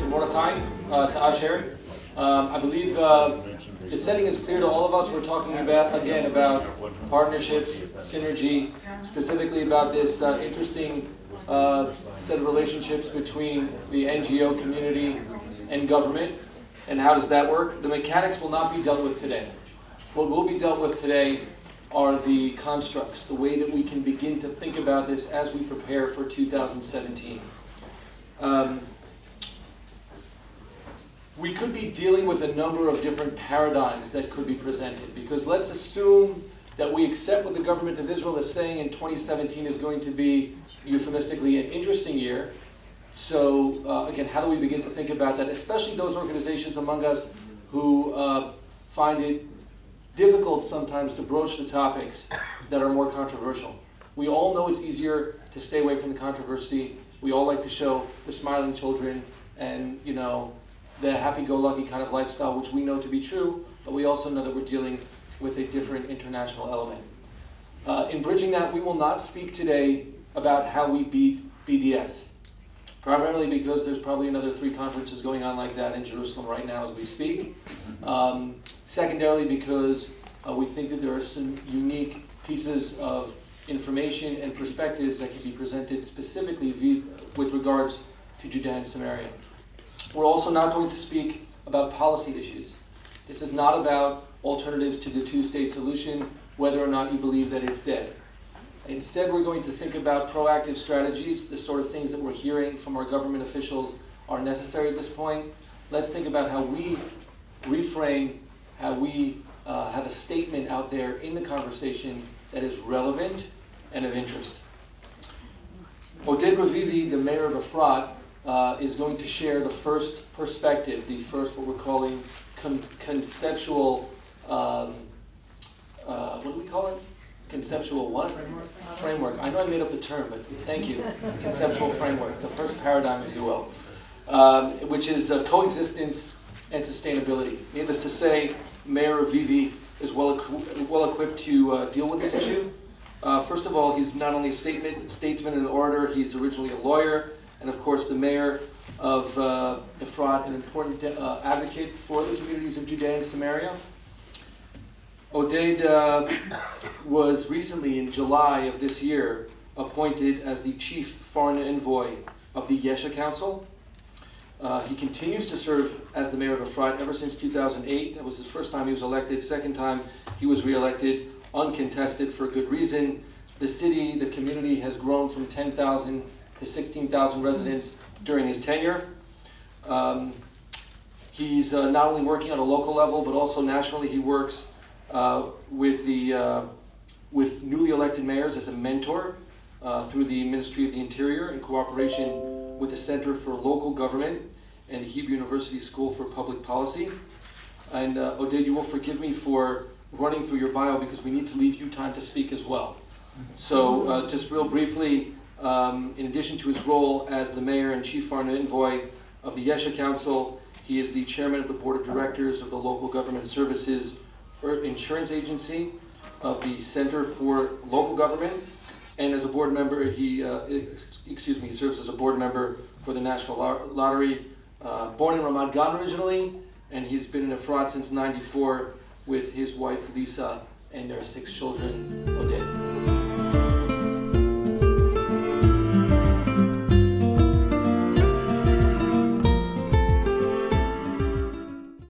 Mordechai, to Asher. I believe the setting is clear to all of us. We're talking about partnerships, synergy, specifically about this interesting set of relationships between the NGO community and government, and how does that work. The mechanics will not be dealt with today. What will be dealt with today are the constructs, the way that we can begin to think about this as we prepare for 2017. We could be dealing with a number of different paradigms that could be presented, because let's assume that we accept what the government of Israel is saying in 2017 is going to be, euphemistically, an interesting year. So again, how do we begin to think about that, especially those organizations among us who find it difficult sometimes to broach the topics that are more controversial. We all know it's easier to stay away from the controversy. We all like to show the smiling children and, you know, the happy-go-lucky kind of lifestyle, which we know to be true, but we also know that we're dealing with a different international element. In bridging that, we will not speak today about how we beat BDS, primarily because there's probably another 3 conferences going on like that in Jerusalem right now as we speak. Secondarily, because we think that there are some unique pieces of information and perspectives that can be presented specifically with regards to Judea and Samaria. We're also not going to speak about policy issues. This is not about alternatives to the 2-state solution, whether or not you believe that it's dead. Instead, we're going to think about proactive strategies, the sort of things that we're hearing from our government officials are necessary at this point. Let's think about how we reframe, how we have a statement out there in the conversation that is relevant and of interest. Oded Revivi, the mayor of Efrat, is going to share the first perspective, the first what we're calling conceptual, what do we call it? Conceptual what? Framework. I know I made up the term, but thank you. Conceptual framework, the first paradigm, if you will, which is coexistence and sustainability. Needless to say, Mayor Revivi is well equipped to deal with this issue. First of all, he's not only a statesman and an orator, he's originally a lawyer, and of course the mayor of Efrat, an important advocate for the communities of Judea and Samaria. Oded was recently, in July of this year, appointed as the chief foreign envoy of the YESHA Council. He continues to serve as the mayor of Efrat ever since 2008. That was his first time he was elected. Second time he was re-elected, uncontested for good reason. The city, the community has grown from 10,000 to 16,000 residents during his tenure. He's not only working on a local level, but also nationally. He works with newly elected mayors as a mentor through the Ministry of the Interior in cooperation with the Center for Local Government and the Hebrew University School for Public Policy. And Oded, you will forgive me for running through your bio because we need to leave you time to speak as well. So just real briefly, in addition to his role as the mayor and chief foreign envoy of the YESHA Council, he is the chairman of the board of directors of the Local Government Services Insurance Agency of the Center for Local Government, and as a board member, he serves as a board member for the National Lottery. Born in Ramat Gan originally, and he's been in Efrat since '94 with his wife Lisa and their 6 children. Oded.